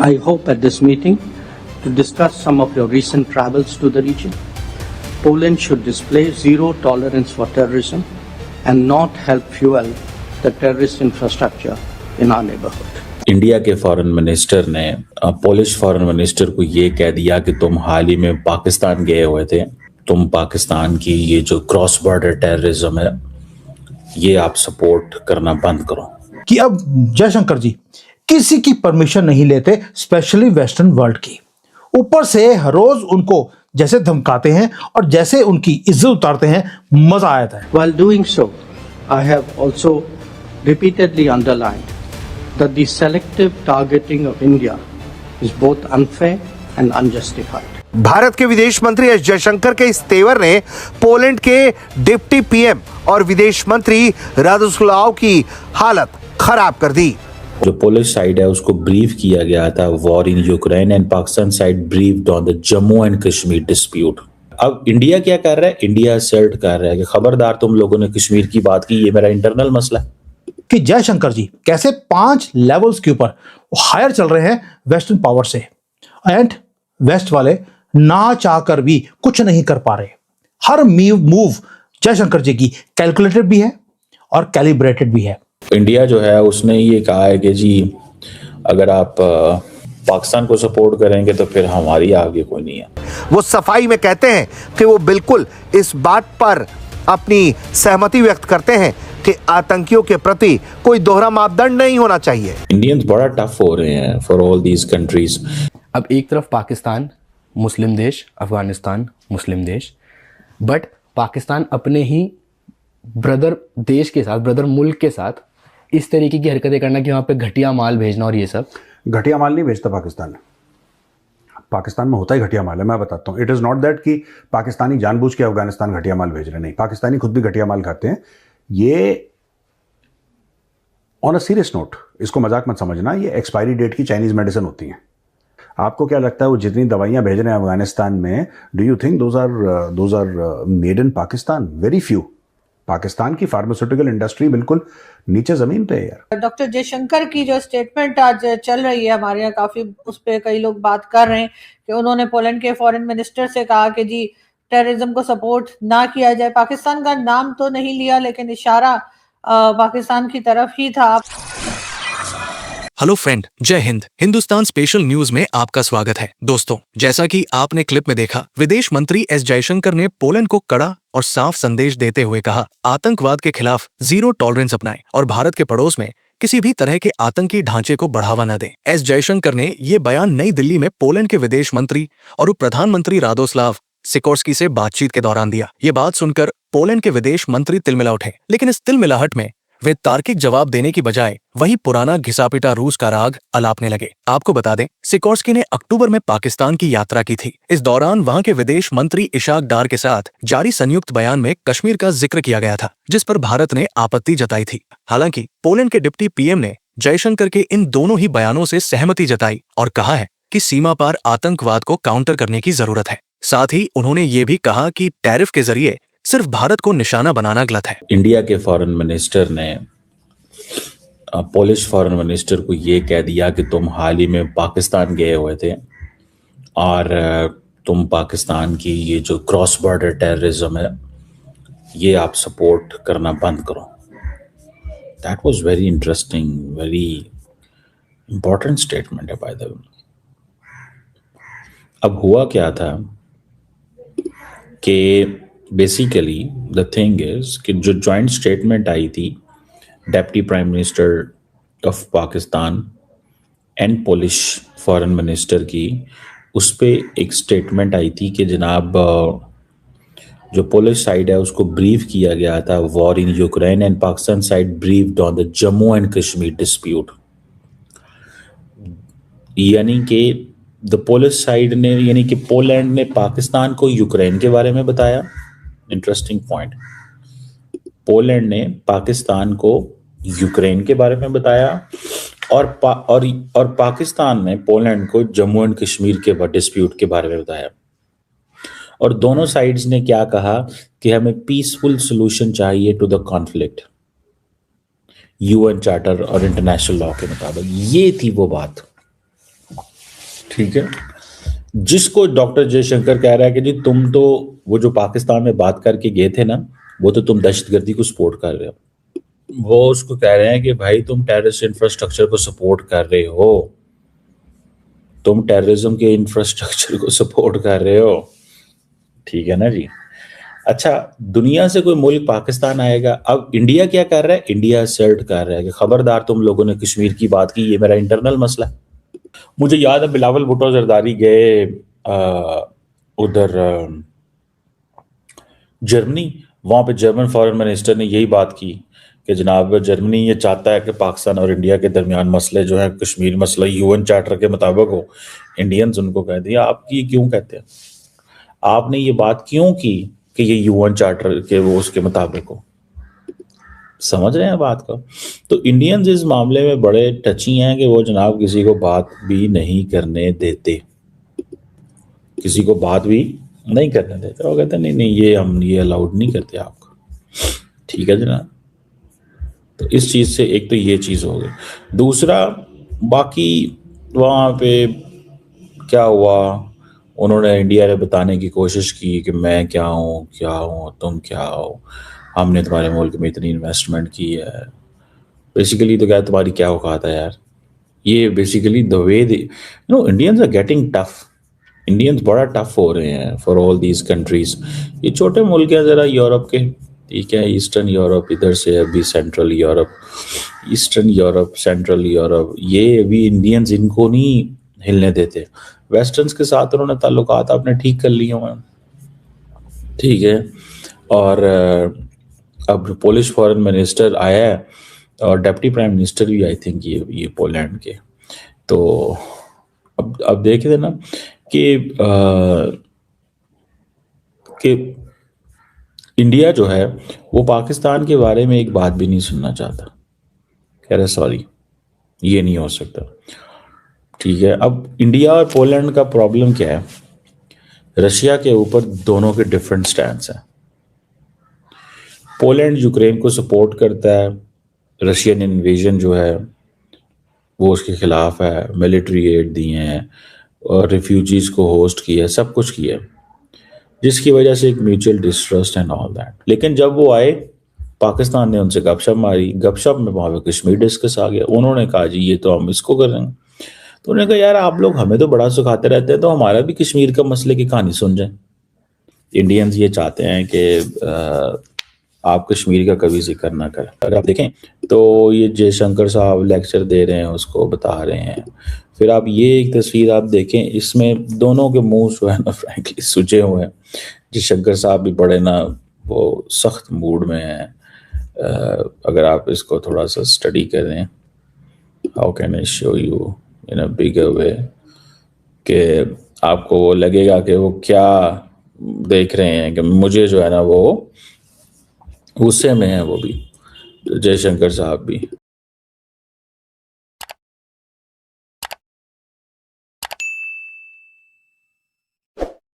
I hope at this meeting to discuss some of your recent travels to the region. Poland should display zero tolerance for terrorism and not help fuel the terrorist infrastructure in our neighborhood. India के foreign minister ने Polish foreign minister को ये कह दिया कि तुम हाल ही में पाकिस्तान गए हुए थे, तुम पाकिस्तान की ये जो क्रॉस बॉर्डर टेररिज्म है ये आप सपोर्ट करना बंद करो। कि अब जयशंकर जी किसी की परमिशन नहीं लेते, स्पेशली वेस्टर्न वर्ल्ड की। ऊपर से हर रोज उनको जैसे धमकाते हैं और जैसे उनकी इज्जत उतारते हैं, मजा आता है। While doing so, I have also repeatedly underlined that the selective targeting of India is both unfair and unjustified. Bharat के विदेश मंत्री एस जयशंकर के इस तेवर ने पोलैंड के डिप्टी पीएम और विदेश मंत्री रादोस्लाव की हालत खराब कर दी। जो पोलिश साइड है उसको ब्रीफ किया गया था war in Ukraine and Pakistan side briefed on the Jammu and Kashmir dispute. अब इंडिया क्या कर रहा है? इंडिया असर्ट कर रहा है कि खबरदार तुम लोगों ने कश्मीर की बात की, ये मेरा इंटरनल मसला है। कि जयशंकर जी कैसे 5 लेवल्स के ऊपर हायर चल रहे हैं वेस्टर्न पावर से, एंड वेस्ट वाले ना चाहकर भी कुछ नहीं कर पा रहे। हर मूव जयशंकर जी की कैलकुलेटेड भी है और कैलिब्रेटेड भी है। इंडिया जो है उसने ये कहा है कि जी अगर आप पाकिस्तान को सपोर्ट करेंगे तो फिर हमारी आगे कोई नहीं है। वो सफाई में कहते हैं कि वो बिल्कुल इस बात पर अपनी सहमति व्यक्त करते हैं कि आतंकियों के प्रति कोई दोहरा मापदंड नहीं होना चाहिए। इंडियंस बड़ा टफ हो रहे हैं फॉर ऑल दीज कंट्रीज। अब एक तरफ पाकिस्तान मुस्लिम देश, अफगानिस्तान मुस्लिम देश, बट पाकिस्तान अपने ही ब्रदर देश के साथ, ब्रदर मुल्क के साथ इस तरीके की हरकतें करना कि वहाँ पे घटिया माल भेजना और ये सब। घटिया माल नहीं भेजता पाकिस्तान। पाकिस्तान में होता ही घटिया माल है। मैं बताता हूँ, इट इज़ नॉट दैट कि पाकिस्तानी जानबूझ के अफगानिस्तान घटिया माल भेज रहे, नहीं, पाकिस्तानी खुद भी घटिया माल खाते हैं। ये ऑन अ सीरियस नोट, इसको मजाक मत समझना, ये एक्सपायरी डेट की चाइनीज मेडिसिन होती हैं। आपको क्या लगता है वो जितनी दवाइयां भेज रहे हैं अफगानिस्तान में, do you think those are made in Pakistan? Very few. Pakistan की फार्मास्यूटिकल इंडस्ट्री बिल्कुल नीचे जमीन पे है यार। डॉक्टर जयशंकर की जो स्टेटमेंट आज चल रही है हमारे यहाँ, काफी उस पर कई लोग बात कर रहे हैं कि उन्होंने पोलैंड के फॉरेन मिनिस्टर से कहा कि जी टेररिज्म को सपोर्ट ना किया जाए। पाकिस्तान का नाम तो नहीं लिया लेकिन इशारा पाकिस्तान की तरफ ही था। हेलो फ्रेंड, जय हिंद। हिंदुस्तान स्पेशल न्यूज में आपका स्वागत है। दोस्तों, जैसा कि आपने क्लिप में देखा, विदेश मंत्री एस जयशंकर ने पोलैंड को कड़ा और साफ संदेश देते हुए कहा, आतंकवाद के खिलाफ जीरो टॉलरेंस अपनाएं और भारत के पड़ोस में किसी भी तरह के आतंकी ढांचे को बढ़ावा न दें। एस जयशंकर ने ये बयान नई दिल्ली में पोलैंड के विदेश मंत्री और उप प्रधानमंत्री रादोस्लाव सिकोर्स्की से बातचीत के दौरान दिया। ये बात सुनकर पोलैंड के विदेश मंत्री तिलमिला उठे, लेकिन इस तिलमिलाहट में वे तार्किक जवाब देने की बजाय वही पुराना घिसापिटा रूस का राग अलापने लगे। आपको बता दें, सिकोर्स्की ने अक्टूबर में पाकिस्तान की यात्रा की थी। इस दौरान वहां के विदेश मंत्री इशाक डार के साथ जारी संयुक्त बयान में कश्मीर का जिक्र किया गया था, जिस पर भारत ने आपत्ति जताई थी। हालांकि पोलैंड के डिप्टी पीएम ने जयशंकर के इन दोनों ही बयानों से सहमति जताई और कहा है कि सीमा पार आतंकवाद को काउंटर करने की जरूरत है। साथ ही उन्होंने ये भी कहा कि टैरिफ के जरिए सिर्फ भारत को निशाना बनाना गलत है। इंडिया के फॉरेन मिनिस्टर ने पोलिश फॉरेन मिनिस्टर को ये कह दिया कि तुम हाल ही में पाकिस्तान गए हुए थे और तुम पाकिस्तान की ये जो क्रॉस बॉर्डर टेररिज्म है ये आप सपोर्ट करना बंद करो। That was very interesting, very important statement है बाय द वे। अब हुआ क्या था कि बेसिकली द थिंग इज कि जो जॉइंट स्टेटमेंट आई थी deputy prime minister of Pakistan and Polish foreign minister की, उस पे एक स्टेटमेंट आई थी कि जनाब जो पोलिश साइड है उसको ब्रीफ किया गया था war in Ukraine and Pakistan side briefed on the Jammu and Kashmir dispute. यानी कि द पोलिश साइड ने, यानी कि पोलैंड ने पाकिस्तान को यूक्रेन के बारे में बताया। इंटरेस्टिंग पॉइंट, पोलैंड ने पाकिस्तान को यूक्रेन के बारे में बताया और पाकिस्तान ने पोलैंड को जम्मू एंड कश्मीर के डिस्प्यूट के बारे में बताया। और दोनों साइड्स ने क्या कहा कि हमें पीसफुल सॉल्यूशन चाहिए to the conflict, UN charter और इंटरनेशनल लॉ के मुताबिक। ये थी वो बात। ठीक है, जिसको डॉक्टर जयशंकर कह रहा है कि जी तुम तो वो जो पाकिस्तान में बात करके गए थे ना, वो तो तुम दहशतगर्दी को सपोर्ट कर रहे हो। वो उसको कह रहे हैं कि भाई तुम टेररिस्ट इंफ्रास्ट्रक्चर को सपोर्ट कर रहे हो, तुम टेररिज्म के इंफ्रास्ट्रक्चर को सपोर्ट कर रहे हो। ठीक है ना जी। अच्छा, दुनिया से कोई मुल्क पाकिस्तान आएगा, अब इंडिया क्या कर रहा है? इंडिया असर्ट कर रहा है कि खबरदार तुम लोगों ने कश्मीर की बात की, ये मेरा इंटरनल मसला है। मुझे याद है बिलावल भुट्टो जरदारी गए उधर जर्मनी, वहां पे जर्मन फॉरेन मिनिस्टर ने यही बात की कि जनाब जर्मनी ये चाहता है कि पाकिस्तान और इंडिया के दरमियान मसले जो है कश्मीर मसला यूएन चार्टर के मुताबिक हो। इंडियंस उनको कह दिया आप ये क्यों कहते हैं, आपने ये बात क्यों की कि ये यूएन चार्टर के वो उसके मुताबिक हो। समझ रहे हैं बात को? तो इंडियंस इस मामले में बड़े टची हैं कि वो जनाब किसी को बात भी नहीं करने देते, किसी को बात भी नहीं करने देते। वो कहते नहीं नहीं ये हम ये अलाउड नहीं करते आपको। ठीक है जनाब, तो इस चीज़ से एक तो ये चीज़ हो गई। दूसरा, बाकी वहाँ पे क्या हुआ, उन्होंने इंडिया ने बताने की कोशिश की कि मैं क्या हूँ तुम क्या हो, हमने तुम्हारे मुल्क में इतनी इन्वेस्टमेंट की है। बेसिकली तो क्या तुम्हारी क्या औकात है यार। ये basically the way Indians are getting tough, Indians बड़ा टफ हो रहे हैं फॉर ऑल दीज कंट्रीज। ये छोटे मुल्क हैं ज़रा यूरोप के, ठीक है, ईस्टर्न यूरोप, इधर से अभी central Europe, eastern Europe, central Europe, ये अभी इंडियंस इनको नहीं हिलने देते। वेस्टर्न्स के साथ उन्होंने ताल्लुकात आपने ठीक कर लिए हुए हैं, ठीक है। और अब पोलिश फॉरेन मिनिस्टर आया है और डिप्टी प्राइम मिनिस्टर भी आई थिंक ये पोलैंड के। तो अब देख रहे ना कि इंडिया जो है वो पाकिस्तान के बारे में एक बात भी नहीं सुनना चाहता, कह रहे सॉरी ये नहीं हो सकता। ठीक है, अब इंडिया और पोलैंड का प्रॉब्लम क्या है? रशिया के ऊपर दोनों के डिफरेंट स्टैंड्स हैं। पोलैंड यूक्रेन को सपोर्ट करता है, रशियन इन्वेजन जो है वो उसके खिलाफ है, मिलिट्री एड दिए हैं और रिफ्यूजीज को होस्ट किया, सब कुछ किया, जिसकी वजह से एक mutual distrust and all that. लेकिन जब वो आए, पाकिस्तान ने उनसे गपशप मारी, गपशप में वहाँ पे कश्मीर डिस्कस आ गया। उन्होंने कहा जी ये तो हम इसको करेंगे, तो उन्होंने कहा यार आप लोग हमें तो बड़ा सुखाते रहते हैं, तो हमारा भी कश्मीर का मसले की कहानी सुन जाए। इंडियंस ये चाहते हैं कि आप कश्मीर का कभी जिक्र ना करें। अगर आप देखें तो ये जयशंकर साहब लेक्चर दे रहे हैं, उसको बता रहे हैं, फिर आप ये एक तस्वीर आप देखें, इसमें दोनों के मुंह जो है ना फ्रैंकली सूजे हुए हैं। जयशंकर साहब भी बड़े ना वो सख्त मूड में हैं। अगर आप इसको थोड़ा सा स्टडी करें, how can I show you in a bigger way, कि आपको वो लगेगा कि वो क्या देख रहे हैं, कि मुझे जो है ना वो गुस्से में है वो भी, जयशंकर साहब भी।